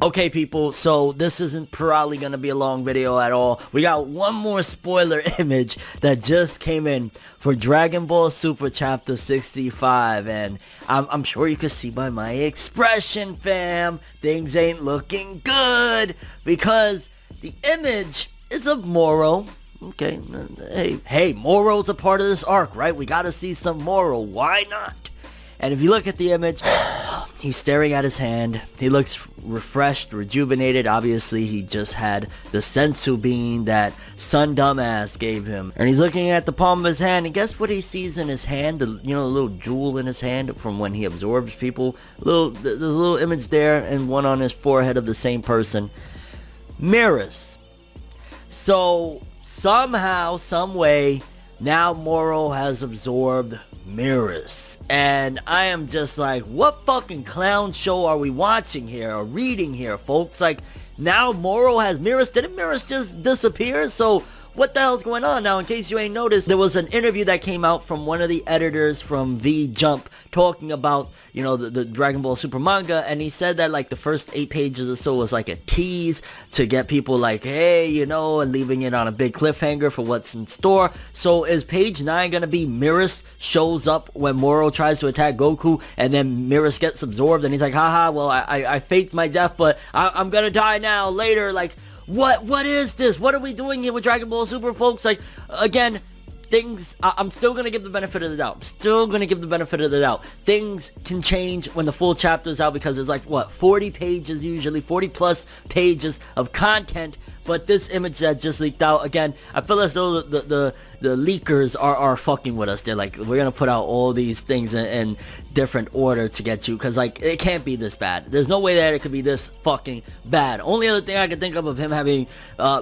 Okay, people, so this isn't probably gonna be a long video at all. We got one more spoiler image that just came in for Dragon Ball Super Chapter 65, and I'm sure you can see by my expression, fam, things ain't looking good, because the image is of Moro. Okay, hey, Moro's a part of this arc, right? We gotta see some Moro, why not? And if you look at the image, he's staring at his hand. He looks refreshed, rejuvenated. Obviously, he just had the sensu bean that Son Dumbass gave him. And he's looking at the palm of his hand, and guess what he sees in his hand? The little jewel in his hand from when he absorbs people. There's a little image there, and one on his forehead of the same person. Mirrors. So, somehow, some way, now Moro has absorbed mirrors. And I am just like, what fucking clown show are we watching here or reading here, folks? Like, now Moro has mirrors. Didn't mirrors just disappear? So what the hell's going on? Now, in case you ain't noticed, there was an interview that came out from one of the editors from V-Jump talking about, the Dragon Ball Super manga, and he said that, like, the first 8 pages or so was like a tease to get people like, hey, and leaving it on a big cliffhanger for what's in store. So is page 9 gonna be Mirrors shows up when Moro tries to attack Goku, and then Mirrors gets absorbed, and he's like, haha, well, I faked my death, but I'm gonna die now, later, like, What is this? What are we doing here with Dragon Ball Super, folks? Like, again, I'm still going to give the benefit of the doubt. Things can change when the full chapter is out, because there's like, 40 pages usually, 40 plus pages of content. But this image that just leaked out, again, I feel as though the leakers are fucking with us. They're like, we're going to put out all these things in different order to get you, because, like, it can't be this bad. There's no way that it could be this fucking bad. Only other thing I can think of him having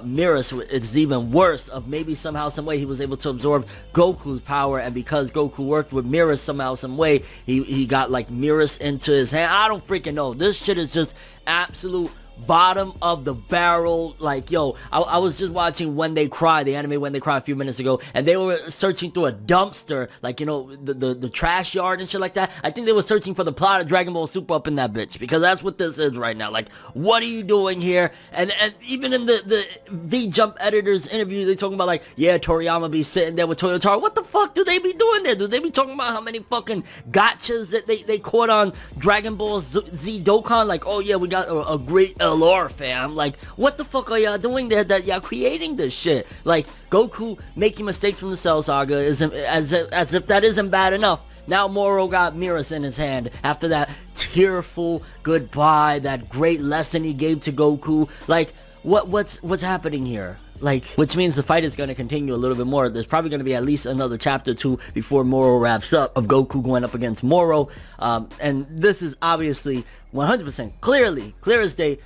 mirrors, it's even worse, of maybe somehow, some way he was able to absorb Goku's power, and because Goku worked with mirrors somehow, some way, he got, like, mirrors into his hand. I don't freaking know. This shit is just absolute bottom of the barrel. Like, yo, I was just watching When They Cry, the anime When They Cry, a few minutes ago, and they were searching through a dumpster, like, the trash yard and shit like that. I think they were searching for the plot of Dragon Ball Super up in that bitch, because that's what this is right now. Like, what are you doing here? And even in the V-Jump editors interview, they talking about, like, yeah, Toriyama be sitting there with Toyotaro. What the fuck do they be doing there? Do they be talking about how many fucking gotchas that they caught on Dragon Ball Z Dokkan? Like, oh yeah, we got a great lore, fam. Like, what the fuck are y'all doing there that y'all creating this shit? Like, Goku making mistakes from the Cell Saga isn't as if that isn't bad enough. Now Moro got mirrors in his hand after that tearful goodbye, that great lesson he gave to Goku. Like, what's happening here? Like, which means the fight is going to continue a little bit more. There's probably going to be at least another chapter 2 before Moro wraps up, of Goku going up against Moro. And this is obviously 100% clear as day,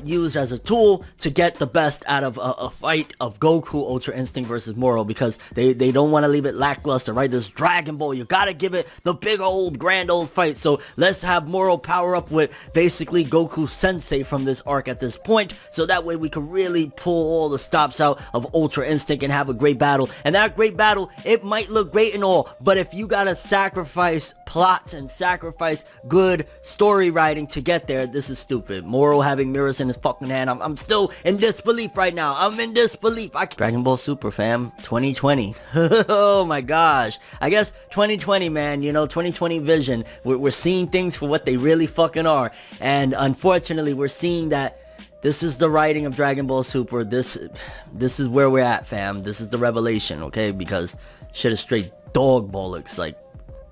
used as a tool to get the best out of a fight of Goku Ultra Instinct versus Moro, because they don't want to leave it lackluster, right? This Dragon Ball, you gotta give it the big old grand old fight. So let's have Moro power up with basically Goku Sensei from this arc at this point, so that way we can really pull all the stops out of Ultra Instinct and have a great battle. And that great battle, it might look great and all, but if you gotta sacrifice plots and sacrifice good story writing to get there, this is stupid. Moro having mirrors in his fucking hand, I'm still in disbelief right now. I'm in disbelief. Dragon Ball Super, fam, 2020. Oh my gosh. I guess 2020, man, 2020 vision. We're seeing things for what they really fucking are, and unfortunately we're seeing that this is the writing of Dragon Ball Super. This is where we're at, fam. This is the revelation, okay? Because shit is straight dog bollocks, like,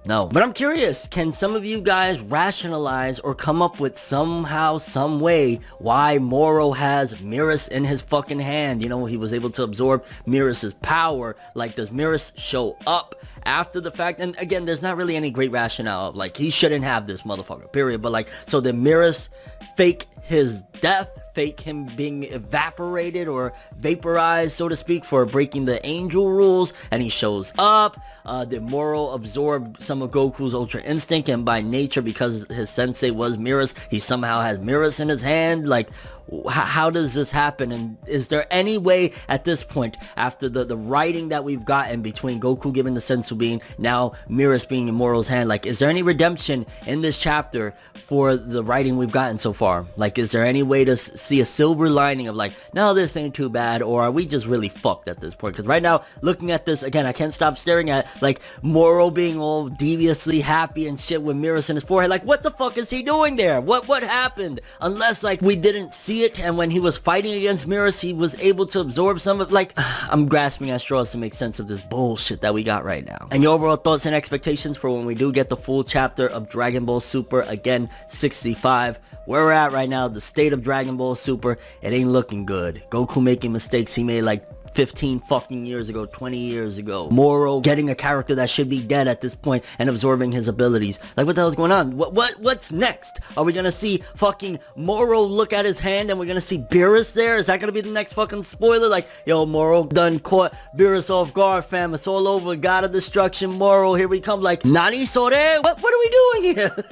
no. But I'm curious, can some of you guys rationalize or come up with somehow, some way, why Moro has Mirrors in his fucking hand? He was able to absorb Mirrors' power. Like, does Mirrors show up after the fact? And again, there's not really any great rationale of, like, he shouldn't have this motherfucker, period. But, like, so did Mirrors fake his death, fake him being evaporated or vaporized, so to speak, for breaking the angel rules, and he shows up? Did Moro absorb some of Goku's Ultra Instinct, and by nature, because his sensei was Mirrors, he somehow has Mirrors in his hand? Like, how does this happen? And is there any way at this point, after the writing that we've gotten between Goku giving the sensu bean, now Mirror's being in Moro's hand, like, is there any redemption in this chapter for the writing we've gotten so far? Like, is there any way to see a silver lining of like, no, this ain't too bad, or are we just really fucked at this point? Because right now, looking at this again, I can't stop staring at like Moro being all deviously happy and shit with Mirrors in his forehead. Like, what the fuck is he doing there? What happened? Unless like we didn't see it, and when he was fighting against Mirrors, he was able to absorb some of, like, I'm grasping at straws to make sense of this bullshit that we got right now. And your overall thoughts and expectations for when we do get the full chapter of Dragon Ball Super, again, 65. Where we're at right now, the state of Dragon Ball Super, it ain't looking good. Goku making mistakes he made like 15 fucking years ago, 20 years ago. Moro getting a character that should be dead at this point and absorbing his abilities. Like, what the hell's going on? What's next? Are we gonna see fucking Moro look at his hand and we're gonna see Beerus there? Is that gonna be the next fucking spoiler? Like, yo, Moro done caught Beerus off guard, fam. It's all over. God of Destruction, Moro, here we come. Like, Nani Sore? What are we doing here?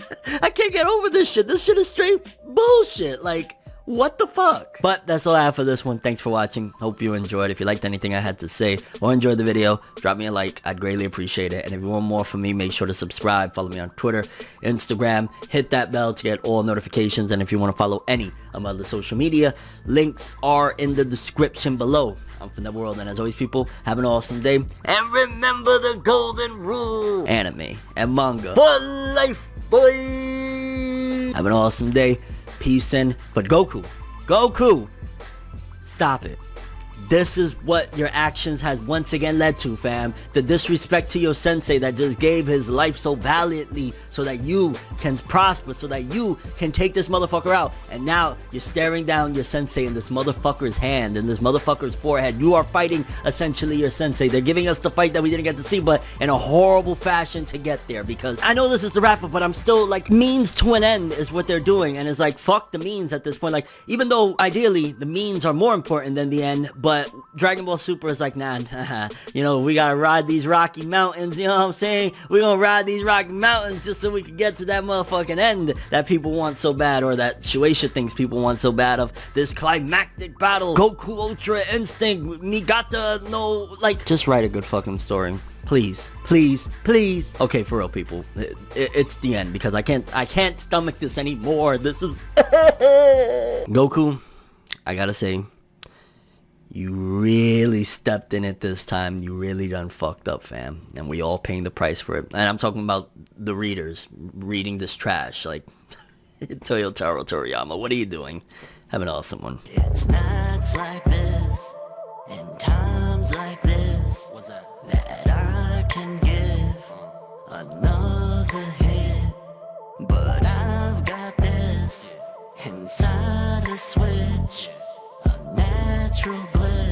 I can't get over this shit. This shit is straight bullshit. Like, what the fuck? But that's all I have for this one. Thanks for watching. Hope you enjoyed. If you liked anything I had to say or enjoyed the video, drop me a like. I'd greatly appreciate it. And if you want more from me, make sure to subscribe. Follow me on Twitter, Instagram. Hit that bell to get all notifications. And if you want to follow any of my other social media, links are in the description below. I'm ForneverWorld, and as always, people, have an awesome day. And remember the golden rule. Anime and manga for life, boy. Have an awesome day. Peace in. But Goku, stop it. This is what your actions has once again led to, fam. The disrespect to your sensei that just gave his life so valiantly so that you can prosper, so that you can take this motherfucker out. And now you're staring down your sensei in this motherfucker's hand, in this motherfucker's forehead. You are fighting essentially your sensei. They're giving us the fight that we didn't get to see, but in a horrible fashion to get there. Because I know this is the wrap up, but I'm still like, means to an end is what they're doing. And it's like, fuck the means at this point. Like, even though ideally the means are more important than the end, but Dragon Ball Super is like, nah, you know, we gotta ride these rocky mountains, you know what I'm saying? We're gonna ride these rocky mountains just so we can get to that motherfucking end that people want so bad, or that Shueisha thinks people want so bad, of this climactic battle, Goku Ultra Instinct, Nigata, no, like, just write a good fucking story. Please, please, please. Okay, for real, people, it's the end, because I can't stomach this anymore. This is Goku, I gotta say, you really stepped in it this time. You really done fucked up, fam. And we all paying the price for it. And I'm talking about the readers reading this trash. Like, Toyotaro Toriyama, what are you doing? Have an awesome one. It's nights like this, and times like this, what's that I can give another hit. But I've got this inside a switch, a natural bliss.